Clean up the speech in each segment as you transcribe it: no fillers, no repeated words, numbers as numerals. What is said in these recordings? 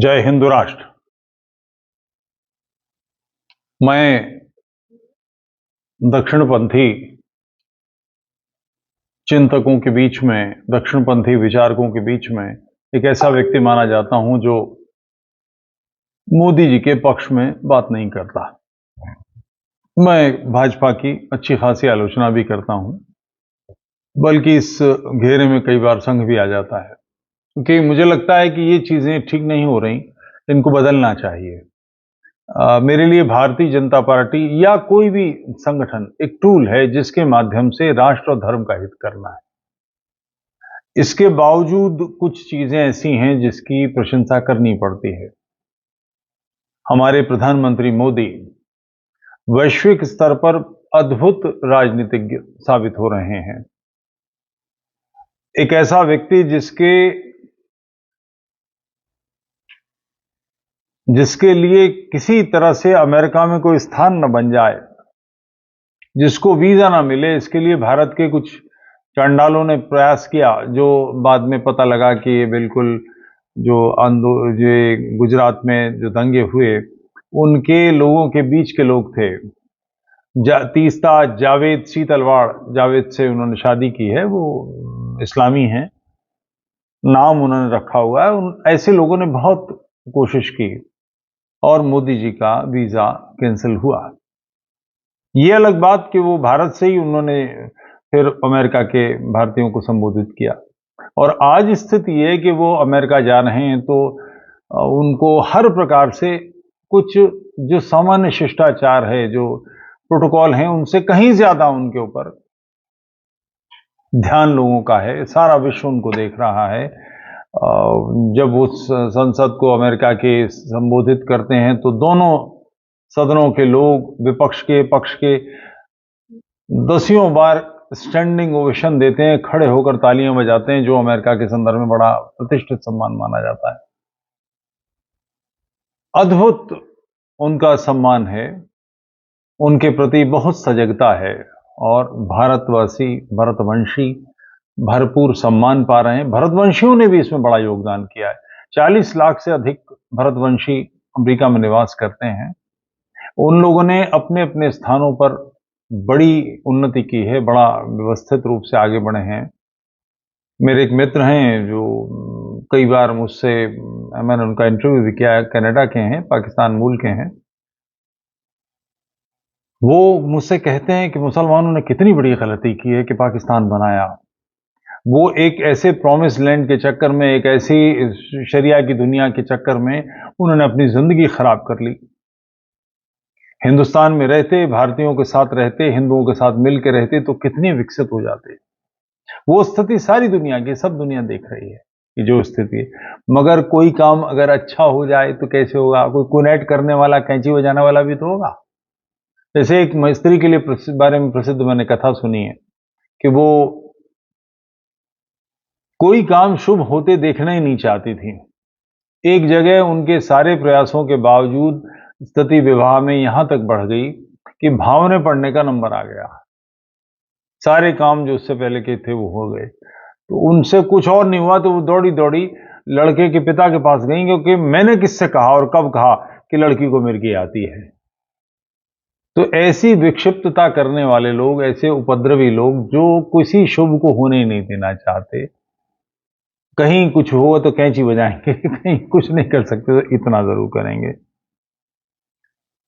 जय हिंदू राष्ट्र। मैं दक्षिणपंथी चिंतकों के बीच में, दक्षिणपंथी विचारकों के बीच में एक ऐसा व्यक्ति माना जाता हूं जो मोदी जी के पक्ष में बात नहीं करता। मैं भाजपा की अच्छी खासी आलोचना भी करता हूं, बल्कि इस घेरे में कई बार संघ भी आ जाता है, क्योंकि मुझे लगता है कि ये चीजें ठीक नहीं हो रही, इनको बदलना चाहिए। मेरे लिए भारतीय जनता पार्टी या कोई भी संगठन एक टूल है जिसके माध्यम से राष्ट्र और धर्म का हित करना है। इसके बावजूद कुछ चीजें ऐसी हैं जिसकी प्रशंसा करनी पड़ती है। हमारे प्रधानमंत्री मोदी वैश्विक स्तर पर अद्भुत राजनीतिज्ञ साबित हो रहे हैं। एक ऐसा व्यक्ति जिसके लिए किसी तरह से अमेरिका में कोई स्थान न बन जाए, जिसको वीजा ना मिले, इसके लिए भारत के कुछ चंडालों ने प्रयास किया, जो बाद में पता लगा कि ये बिल्कुल जो गुजरात में जो दंगे हुए उनके लोगों के बीच के लोग थे। तीस्ता जावेद शीतलवाड़, जावेद से उन्होंने शादी की है, वो इस्लामी हैं, नाम उन्होंने रखा हुआ है। ऐसे लोगों ने बहुत कोशिश की और मोदी जी का वीजा कैंसिल हुआ। ये अलग बात कि वो भारत से ही उन्होंने फिर अमेरिका के भारतीयों को संबोधित किया, और आज स्थिति ये है कि वो अमेरिका जा रहे हैं तो उनको हर प्रकार से कुछ जो सामान्य शिष्टाचार है, जो प्रोटोकॉल हैं, उनसे कहीं ज्यादा उनके ऊपर ध्यान लोगों का है। सारा विश्व उनको देख रहा है। जब वो संसद को अमेरिका के संबोधित करते हैं तो दोनों सदनों के लोग, विपक्ष के पक्ष के, दसियों बार स्टैंडिंग ओवेशन देते हैं, खड़े होकर तालियां बजाते हैं, जो अमेरिका के संदर्भ में बड़ा प्रतिष्ठित सम्मान माना जाता है। अद्भुत उनका सम्मान है, उनके प्रति बहुत सजगता है, और भारतवासी, भारतवंशी भरपूर सम्मान पा रहे हैं। भारतवंशियों ने भी इसमें बड़ा योगदान किया है। 40 लाख से अधिक भारतवंशी अमेरिका में निवास करते हैं। उन लोगों ने अपने अपने स्थानों पर बड़ी उन्नति की है, बड़ा व्यवस्थित रूप से आगे बढ़े हैं। मेरे एक मित्र हैं जो कई बार मुझसे, मैंने उनका इंटरव्यू भी किया है, कनाडा के हैं, पाकिस्तान मूल के हैं। वो मुझसे कहते हैं कि मुसलमानों ने कितनी बड़ी गलती की है कि पाकिस्तान बनाया। वो एक ऐसे प्रॉमिस लैंड के चक्कर में, एक ऐसी शरिया की दुनिया के चक्कर में उन्होंने अपनी जिंदगी खराब कर ली। हिंदुस्तान में रहते, भारतीयों के साथ रहते, हिंदुओं के साथ मिलकर रहते तो कितने विकसित हो जाते। वो स्थिति सारी दुनिया की, सब दुनिया देख रही है कि जो स्थिति है। मगर कोई काम अगर अच्छा हो जाए तो कैसे होगा? कोई कुनैट करने वाला, कैंची बजाने वाला भी तो होगा। जैसे एक स्त्री के लिए बारे में प्रसिद्ध मैंने कथा सुनी है कि वो कोई काम शुभ होते देखना ही नहीं चाहती थी। एक जगह उनके सारे प्रयासों के बावजूद स्थिति विवाह में यहां तक बढ़ गई कि भावने पड़ने का नंबर आ गया। सारे काम जो उससे पहले के थे वो हो गए, तो उनसे कुछ और नहीं हुआ, तो वो दौड़ी दौड़ी लड़के के पिता के पास गई, क्योंकि मैंने किससे कहा और कब कहा कि लड़की को मिर्गी आती है। तो ऐसी विक्षिप्तता करने वाले लोग, ऐसे उपद्रवी लोग जो किसी शुभ को होने ही नहीं देना चाहते, कहीं कुछ हो तो कैंची बजाएंगे, कहीं कुछ नहीं कर सकते तो इतना जरूर करेंगे।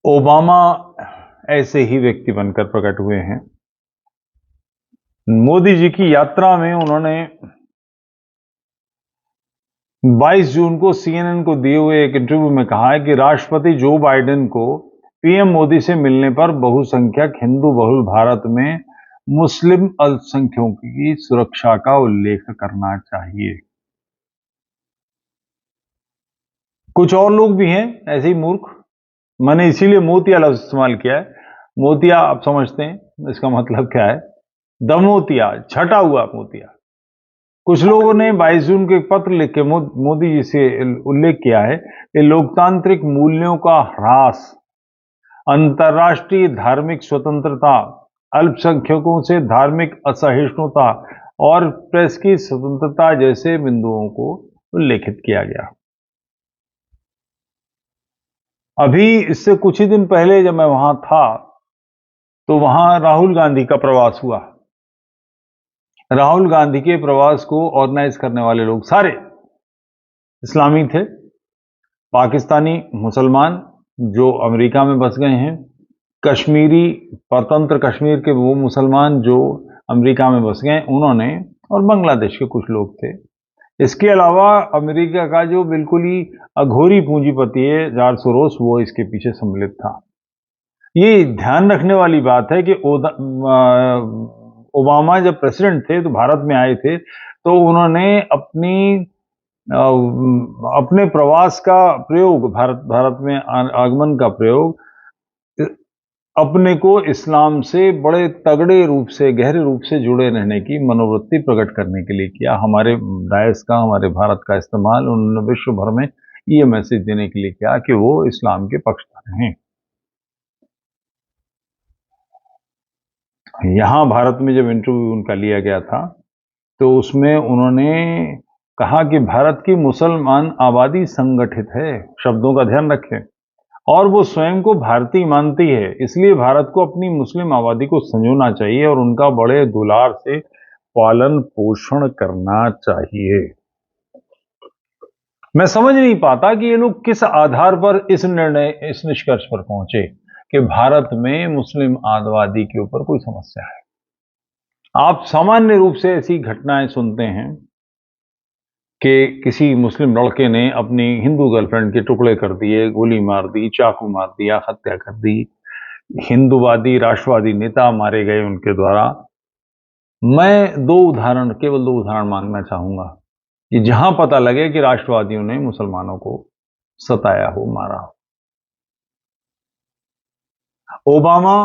ओबामा ऐसे ही व्यक्ति बनकर प्रकट हुए हैं। मोदी जी की यात्रा में उन्होंने 22 जून को CNN को दिए हुए एक इंटरव्यू में कहा है कि राष्ट्रपति जो बाइडेन को पीएम मोदी से मिलने पर बहुसंख्यक हिंदू बहुल भारत में मुस्लिम अल्पसंख्यकों की सुरक्षा का उल्लेख करना चाहिए। कुछ और लोग भी हैं ऐसे ही मूर्ख, मैंने इसीलिए मोतिया लफ्ज इस्तेमाल किया है। मोतिया आप समझते हैं इसका मतलब क्या है? दमोतिया, छटा हुआ मोतिया। कुछ लोगों ने 22 जून को एक पत्र लिख के मोदी जी से उल्लेख किया है कि लोकतांत्रिक मूल्यों का ह्रास, अंतर्राष्ट्रीय धार्मिक स्वतंत्रता, अल्पसंख्यकों से धार्मिक असहिष्णुता और प्रेस की स्वतंत्रता जैसे बिंदुओं को उल्लेखित किया गया। अभी इससे कुछ ही दिन पहले जब मैं वहां था तो वहां राहुल गांधी का प्रवास हुआ। राहुल गांधी के प्रवास को ऑर्गेनाइज करने वाले लोग सारे इस्लामी थे, पाकिस्तानी मुसलमान जो अमेरिका में बस गए हैं, कश्मीरी स्वतंत्र कश्मीर के वो मुसलमान जो अमेरिका में बस गए उन्होंने, और बांग्लादेश के कुछ लोग थे। इसके अलावा अमेरिका का जो बिल्कुल ही अघोरी पूंजीपति है जॉर्ज सोरोस, वो इसके पीछे सम्मिलित था। ये ध्यान रखने वाली बात है कि ओबामा जब प्रेसिडेंट थे तो भारत में आए थे, तो उन्होंने अपने प्रवास का प्रयोग, भारत में आगमन का प्रयोग अपने को इस्लाम से बड़े तगड़े रूप से, गहरे रूप से जुड़े रहने की मनोवृत्ति प्रकट करने के लिए किया। हमारे डायस का, हमारे भारत का इस्तेमाल उन्होंने विश्व भर में ये मैसेज देने के लिए किया कि वो इस्लाम के पक्षधर हैं। यहां भारत में जब इंटरव्यू उनका लिया गया था तो उसमें उन्होंने कहा कि भारत की मुसलमान आबादी संगठित है, शब्दों का ध्यान रखें, और वो स्वयं को भारतीय मानती है, इसलिए भारत को अपनी मुस्लिम आबादी को संजोना चाहिए और उनका बड़े दुलार से पालन पोषण करना चाहिए। मैं समझ नहीं पाता कि ये लोग किस आधार पर इस निष्कर्ष पर पहुंचे कि भारत में मुस्लिम आबादी के ऊपर कोई समस्या है। आप सामान्य रूप से ऐसी घटनाएं सुनते हैं कि किसी मुस्लिम लड़के ने अपनी हिंदू गर्लफ्रेंड के टुकड़े कर दिए, गोली मार दी, चाकू मार दिया, हत्या कर दी, हिंदूवादी राष्ट्रवादी नेता मारे गए उनके द्वारा। मैं केवल दो उदाहरण मांगना चाहूंगा कि जहां पता लगे कि राष्ट्रवादियों ने मुसलमानों को सताया हो, मारा हो। ओबामा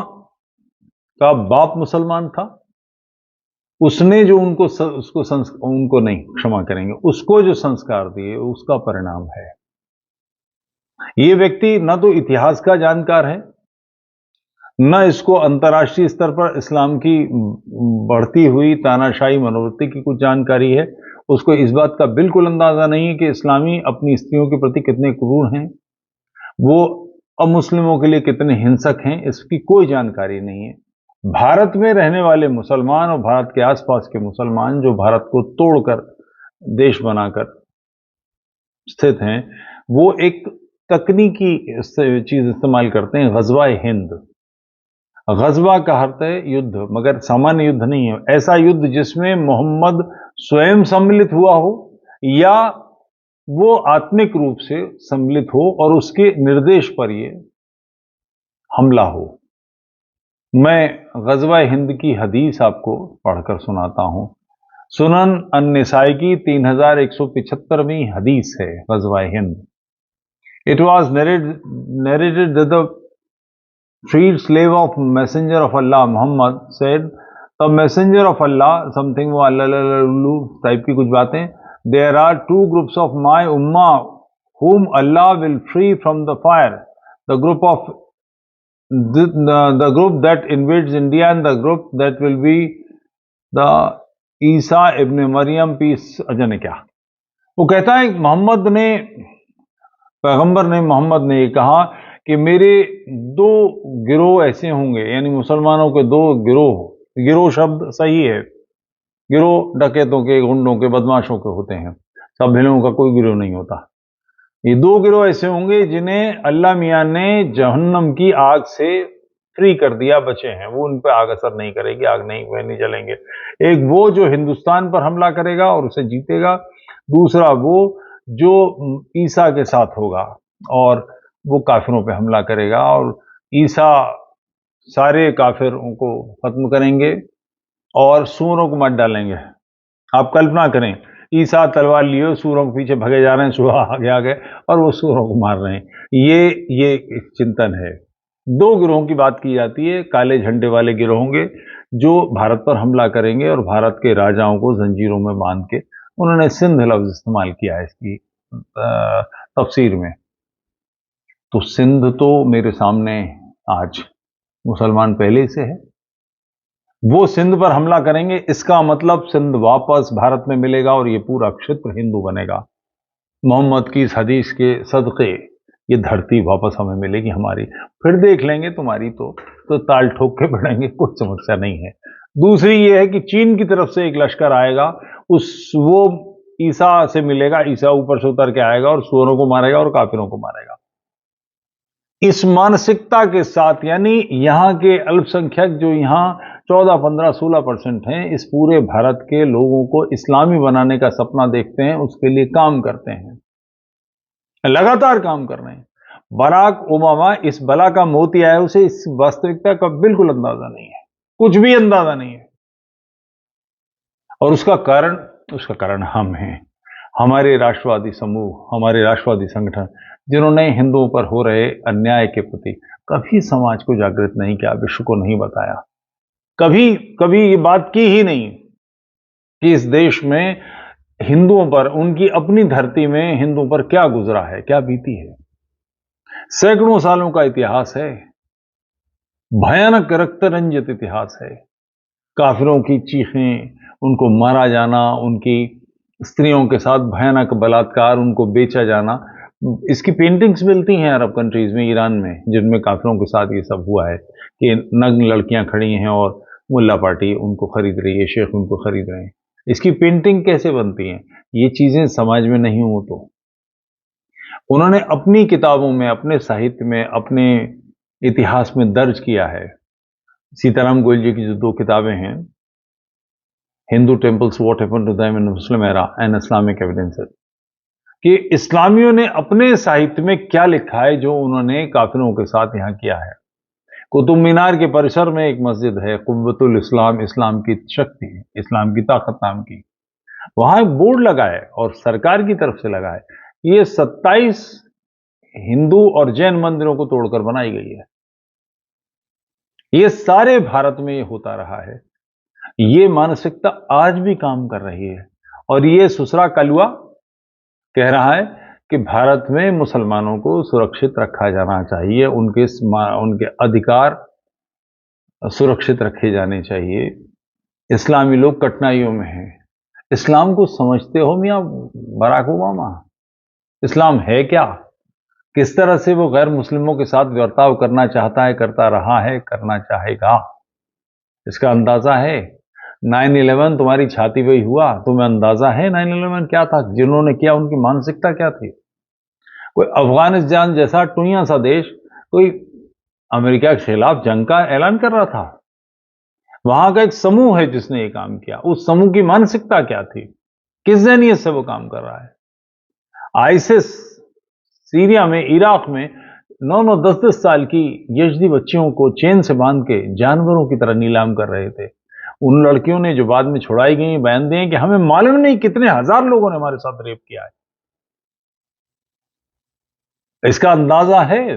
का बाप मुसलमान था, उसने जो उनको नहीं, क्षमा करेंगे, उसको जो संस्कार दिए उसका परिणाम है। ये व्यक्ति न तो इतिहास का जानकार है, न इसको अंतर्राष्ट्रीय स्तर पर इस्लाम की बढ़ती हुई तानाशाही मनोवृत्ति की कुछ जानकारी है। उसको इस बात का बिल्कुल अंदाजा नहीं है कि इस्लामी अपनी स्त्रियों के प्रति कितने क्रूर हैं, वो अमुस्लिमों के लिए कितने हिंसक हैं, इसकी कोई जानकारी नहीं है। भारत में रहने वाले मुसलमान और भारत के आसपास के मुसलमान जो भारत को तोड़कर देश बनाकर स्थित हैं, वो एक तकनीकी चीज इस्तेमाल करते हैं, ग़ज़वा-ए हिंद। ग़ज़वा का अर्थ है युद्ध, मगर सामान्य युद्ध नहीं है, ऐसा युद्ध जिसमें मोहम्मद स्वयं सम्मिलित हुआ हो या वो आत्मिक रूप से सम्मिलित हो और उसके निर्देश पर ये हमला हो। मैं ग़ज़वा-ए हिंद की हदीस आपको पढ़कर सुनाता हूं। सुनन अन-निसाई की 3175वीं हदीस है ग़ज़वा-ए Hind. It was narrated that the freed slave of Messenger of Allah Muhammad said, the Messenger of Allah, something वो अल्लाह टाइप की कुछ बातें, there are two groups of my ummah whom Allah will free from the fire, the group that invades India and the group that will be the Isa ibn Maryam peace, अजन क्या वो कहता है, मोहम्मद ने ये कहा कि मेरे दो गिरोह ऐसे होंगे, यानी मुसलमानों के दो गिरोह शब्द सही है, गिरोह डकैतों के, गुंडों के, बदमाशों के होते हैं, सब भिलों का कोई गिरोह नहीं होता। ये दो गिरोह ऐसे होंगे जिन्हें अल्लाह मियां ने जहन्नम की आग से फ्री कर दिया, बचे हैं, वो उन पर आग असर नहीं करेगी, आग नहीं जलेंगे। एक वो जो हिंदुस्तान पर हमला करेगा और उसे जीतेगा, दूसरा वो जो ईसा के साथ होगा और वो काफिरों पे हमला करेगा और ईसा सारे काफिरों को खत्म करेंगे और सूरों को मार डालेंगे। आप कल्पना करें, ईसा तलवार लिए सूरों के पीछे भगे जा रहे हैं, सूर आगे और वो सूरों को मार रहे हैं। ये चिंतन है। दो गिरोहों की बात की जाती है, काले झंडे वाले गिरोह होंगे जो भारत पर हमला करेंगे और भारत के राजाओं को जंजीरों में बांध के, उन्होंने सिंध लफ्ज इस्तेमाल किया है इसकी तफसीर में। तो सिंध तो मेरे सामने आज मुसलमान पहले से है, वो सिंध पर हमला करेंगे, इसका मतलब सिंध वापस भारत में मिलेगा और ये पूरा क्षेत्र हिंदू बनेगा। मोहम्मद की इस हदीस के सदक़े ये धरती वापस हमें मिलेगी हमारी, फिर देख लेंगे तुम्हारी तो ताल ठोक के बढ़ेंगे, कोई समस्या नहीं है। दूसरी ये है कि चीन की तरफ से एक लश्कर आएगा, वो ईसा से मिलेगा, ईसा ऊपर से उतर के आएगा और सूअरों को मारेगा और काफिरों को मारेगा। इस मानसिकता के साथ, यानी यहां के अल्पसंख्यक जो यहां 14, 15, 16% हैं, इस पूरे भारत के लोगों को इस्लामी बनाने का सपना देखते हैं, उसके लिए काम करते हैं, लगातार काम कर रहे हैं। बराक ओबामा इस बला का मोती है, उसे इस वास्तविकता का बिल्कुल अंदाजा नहीं है, कुछ भी अंदाजा नहीं है। और उसका कारण हम हैं, हमारे राष्ट्रवादी समूह, हमारे राष्ट्रवादी संगठन, जिन्होंने हिंदुओं पर हो रहे अन्याय के प्रति कभी समाज को जागृत नहीं किया, विश्व को नहीं बताया, कभी ये बात की ही नहीं कि इस देश में हिंदुओं पर, उनकी अपनी धरती में हिंदुओं पर क्या गुजरा है, क्या बीती है। सैकड़ों सालों का इतिहास है, भयानक रक्त रंजित इतिहास है। काफिरों की चीखें, उनको मारा जाना, उनकी स्त्रियों के साथ भयानक बलात्कार, उनको बेचा जाना, इसकी पेंटिंग्स मिलती हैं अरब कंट्रीज में, ईरान में, जिनमें काफिरों के साथ ये सब हुआ है कि नग्न लड़कियां खड़ी हैं और मुल्ला पार्टी उनको खरीद रही है, शेख उनको खरीद रहे हैं। इसकी पेंटिंग कैसे बनती हैं? ये चीजें समाज में नहीं हो तो उन्होंने अपनी किताबों में, अपने साहित्य में, अपने इतिहास में दर्ज किया है। सीताराम गोयल जी की जो 2 किताबें हैं, Hindu temples what happened to them in Muslim era and Islamic evidences, कि इस्लामियों ने अपने साहित्य में क्या लिखा है जो उन्होंने काफिरों के साथ यहां किया है। कुतुब मीनार के परिसर में एक मस्जिद है, कुव्वतुल इस्लाम, इस्लाम की शक्ति, इस्लाम की ताकत नाम की, वहां एक बोर्ड लगा है और सरकार की तरफ से लगा है, ये 27 हिंदू और जैन मंदिरों को तोड़कर बनाई गई है। ये सारे भारत में ये होता रहा है। ये मानसिकता आज भी काम कर रही है और ये सुसरा कलुआ कह रहा है कि भारत में मुसलमानों को सुरक्षित रखा जाना चाहिए, उनके अधिकार सुरक्षित रखे जाने चाहिए। इस्लामी लोग कठिनाइयों में हैं। इस्लाम को समझते हो मियां बराक ओबामा? इस्लाम है क्या? किस तरह से वो गैर मुस्लिमों के साथ बर्ताव करना चाहता है, करता रहा है, करना चाहेगा, इसका अंदाजा है? 9/11 तुम्हारी छाती पे ही हुआ, तुम्हें अंदाजा है 9/11 क्या था, जिन्होंने किया उनकी मानसिकता क्या थी? कोई अफगानिस्तान जैसा टुइयां सा देश कोई अमेरिका के खिलाफ जंग का ऐलान कर रहा था, वहां का एक समूह है जिसने ये काम किया, उस समूह की मानसिकता क्या थी, किस जहनियत से वो काम कर रहा है? आईसिस सीरिया में, इराक में 9-9, 10-10 साल की यजीदी बच्चियों को चेन से बांध के जानवरों की तरह नीलाम कर रहे थे। उन लड़कियों ने जो बाद में छुड़ाई गई, बयान दिए कि हमें मालूम नहीं कितने हजार लोगों ने हमारे साथ रेप किया है। इसका अंदाजा है?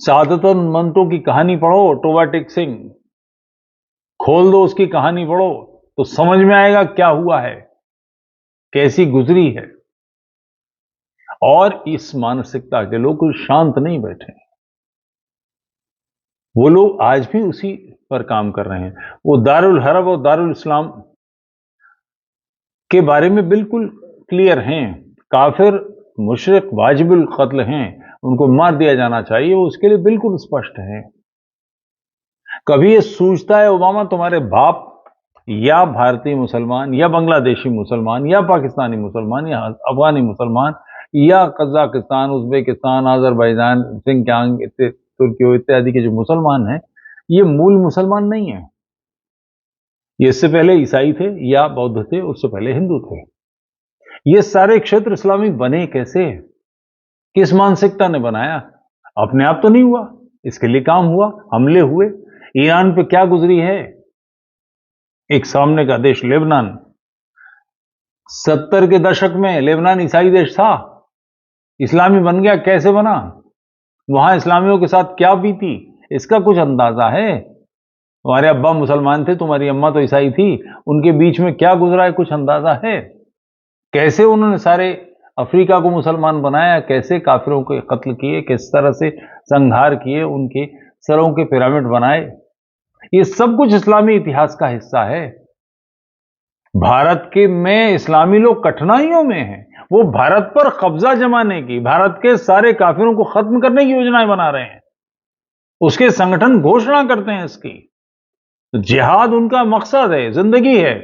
सादतन मंटो की कहानी पढ़ो, टोबा टेक सिंह, खोल दो उसकी कहानी पढ़ो तो समझ में आएगा क्या हुआ है, कैसी गुजरी है। और इस मानसिकता के लोग कुछ शांत नहीं बैठे, वो लोग आज भी उसी पर काम कर रहे हैं। वो दारुल हरब और दारुल इस्लाम के बारे में बिल्कुल क्लियर हैं, काफिर मुशरिक वाजिबुल कत्ल हैं, उनको मार दिया जाना चाहिए, वो उसके लिए बिल्कुल स्पष्ट है। कभी ये सूझता है ओबामा तुम्हारे बाप या भारतीय मुसलमान या बांग्लादेशी मुसलमान या पाकिस्तानी मुसलमान या अफगानी मुसलमान या कजाकिस्तान, उज्बेकिस्तान, अजरबैजान, सिंकियांग, तुर्की इत्यादि के जो मुसलमान हैं, ये मूल मुसलमान नहीं है। ये इससे पहले ईसाई थे या बौद्ध थे, उससे पहले हिंदू थे। ये सारे क्षेत्र इस्लामिक बने कैसे? किस मानसिकता ने बनाया? अपने आप तो नहीं हुआ, इसके लिए काम हुआ, हमले हुए। ईरान पे क्या गुजरी है? एक सामने का देश लेबनान, 70 के दशक में लेबनान ईसाई देश था, इस्लामी बन गया, कैसे बना? वहां इस्लामियों के साथ क्या बीती, इसका कुछ अंदाजा है? तुम्हारे अब्बा मुसलमान थे, तुम्हारी अम्मा तो ईसाई थी, उनके बीच में क्या गुजरा है, कुछ अंदाजा है? कैसे उन्होंने सारे अफ्रीका को मुसलमान बनाया, कैसे काफिरों के कत्ल किए, किस तरह से संहार किए, उनके सरों के पिरामिड बनाए, ये सब कुछ इस्लामी इतिहास का हिस्सा है। भारत के में इस्लामी लोग कठिनाइयों में हैं, वो भारत पर कब्जा जमाने की, भारत के सारे काफिरों को खत्म करने की योजनाएं बना रहे हैं। उसके संगठन घोषणा करते हैं इसकी। तो जिहाद उनका मकसद है, जिंदगी है।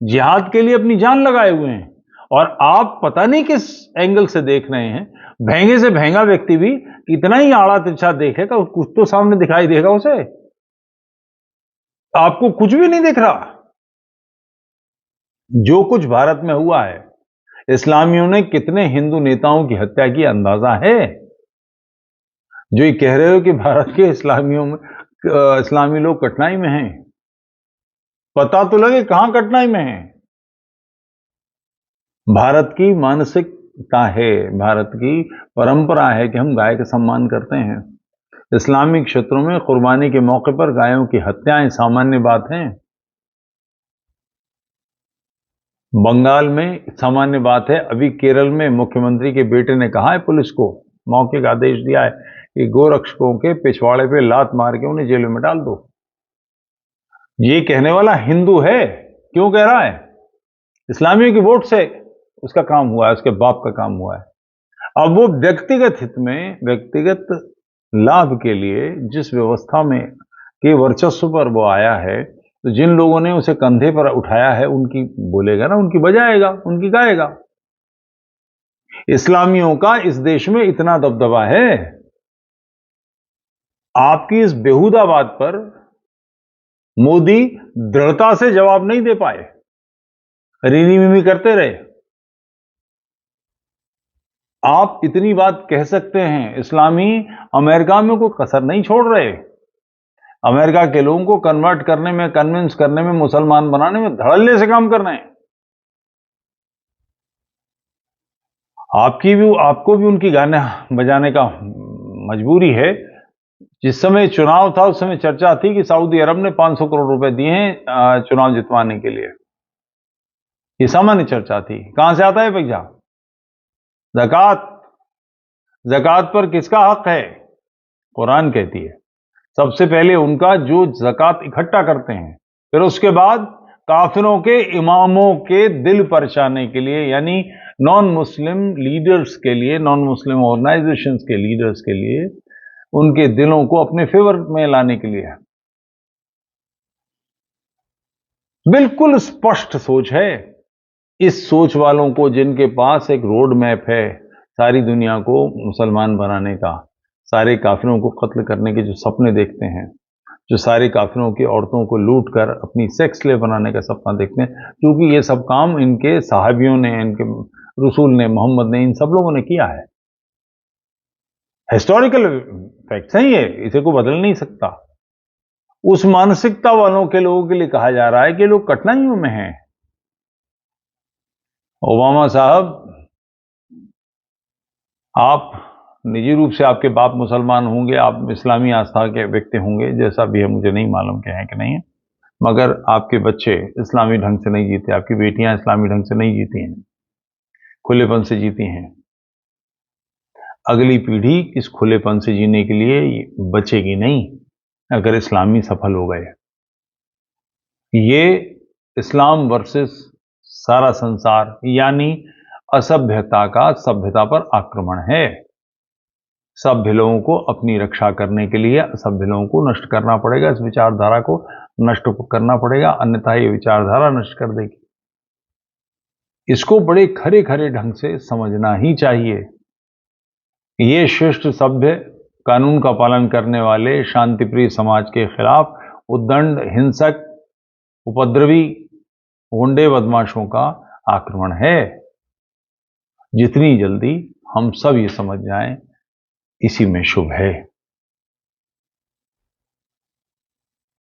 जिहाद के लिए अपनी जान लगाए हुए हैं। और आप पता नहीं किस एंगल से देख रहे हैं। भेंगे से भेंगा व्यक्ति भी इतना ही आड़ा तिरछा देखेगा, कुछ तो सामने दिखाई देगा उसे। आपको कुछ भी नहीं दिख रहा। जो कुछ भारत में हुआ है, इस्लामियों ने कितने हिंदू नेताओं की हत्या की अंदाजा है? जो ये कह रहे हो कि भारत के इस्लामी लोग कठिनाई में हैं, पता तो लगे कहां कठिनाई में हैं। भारत की मानसिकता है, भारत की परंपरा है कि हम गाय का सम्मान करते हैं। इस्लामिक क्षेत्रों में कुर्बानी के मौके पर गायों की हत्याएं सामान्य बात हैं। बंगाल में सामान्य बात है। अभी केरल में मुख्यमंत्री के बेटे ने कहा है पुलिस को, मौके का आदेश दिया है कि गोरक्षकों के पिछवाड़े पे लात मार के उन्हें जेल में डाल दो। ये कहने वाला हिंदू है। क्यों कह रहा है? इस्लामियों की वोट से उसका काम हुआ है, उसके बाप का काम हुआ है। अब वो व्यक्तिगत हित में, व्यक्तिगत लाभ के लिए जिस व्यवस्था में के वर्चस्व पर वो आया है, तो जिन लोगों ने उसे कंधे पर उठाया है उनकी बोलेगा ना, उनकी बजाएगा, उनकी गाएगा। इस्लामियों का इस देश में इतना दबदबा है। आपकी इस बेहुदा बात पर मोदी दृढ़ता से जवाब नहीं दे पाए, रीनी मिमी करते रहे। आप इतनी बात कह सकते हैं, इस्लामी अमेरिका में कोई कसर नहीं छोड़ रहे। अमेरिका के लोगों को कन्वर्ट करने में, कन्विंस करने में, मुसलमान बनाने में धड़ल्ले से काम कर रहे हैं। आपको भी उनकी गाने बजाने का मजबूरी है। जिस समय चुनाव था उस समय चर्चा थी कि सऊदी अरब ने 500 करोड़ रुपए दिए हैं चुनाव जितवाने के लिए। ये सामान्य चर्चा थी। कहां से आता है पैसा? ज़कात। ज़कात पर किसका हक है? कुरान कहती है सबसे पहले उनका जो ज़कात इकट्ठा करते हैं, फिर उसके बाद काफिरों के इमामों के दिल परछाने के लिए, यानी नॉन मुस्लिम लीडर्स के लिए, नॉन मुस्लिम ऑर्गेनाइजेशंस के लीडर्स के लिए, उनके दिलों को अपने फेवर में लाने के लिए। बिल्कुल स्पष्ट सोच है। इस सोच वालों को, जिनके पास एक रोड मैप है सारी दुनिया को मुसलमान बनाने का, सारे काफिरों को कत्ल करने के जो सपने देखते हैं, जो सारे काफिरों की औरतों को लूट कर अपनी सेक्स स्लेव बनाने का सपना देखते हैं, क्योंकि ये सब काम इनके साहबियों ने, इनके रसूल ने, मोहम्मद ने, इन सब लोगों ने किया है। हिस्टोरिकल फैक्ट्स हैं ये, इसे को बदल नहीं सकता। उस मानसिकता वालों के लोगों के लिए कहा जा रहा है कि लोग कठिनाइयों में हैं। ओबामा साहब, आप निजी रूप से, आपके बाप मुसलमान होंगे, आप इस्लामी आस्था के व्यक्ति होंगे, जैसा भी है, मुझे नहीं मालूम क्या है कि नहीं है, मगर आपके बच्चे इस्लामी ढंग से नहीं जीते, आपकी बेटियां इस्लामी ढंग से नहीं जीती हैं, खुलेपन से जीती हैं। अगली पीढ़ी इस खुलेपन से जीने के लिए बचेगी नहीं अगर इस्लामी सफल हो गए। ये इस्लाम वर्सेस सारा संसार, यानी असभ्यता का सभ्यता पर आक्रमण है। सभ्य लोगों को अपनी रक्षा करने के लिए असभ्य लोगों को नष्ट करना पड़ेगा, इस विचारधारा को नष्ट करना पड़ेगा, अन्यथा ये विचारधारा नष्ट कर देगी। इसको बड़े खरे खरे ढंग से समझना ही चाहिए। ये शिष्ट, सभ्य, कानून का पालन करने वाले शांतिप्रिय समाज के खिलाफ उद्दंड, हिंसक, उपद्रवी, गुंडे, बदमाशों का आक्रमण है। जितनी जल्दी हम सब ये समझ जाएं, इसी में शुभ है।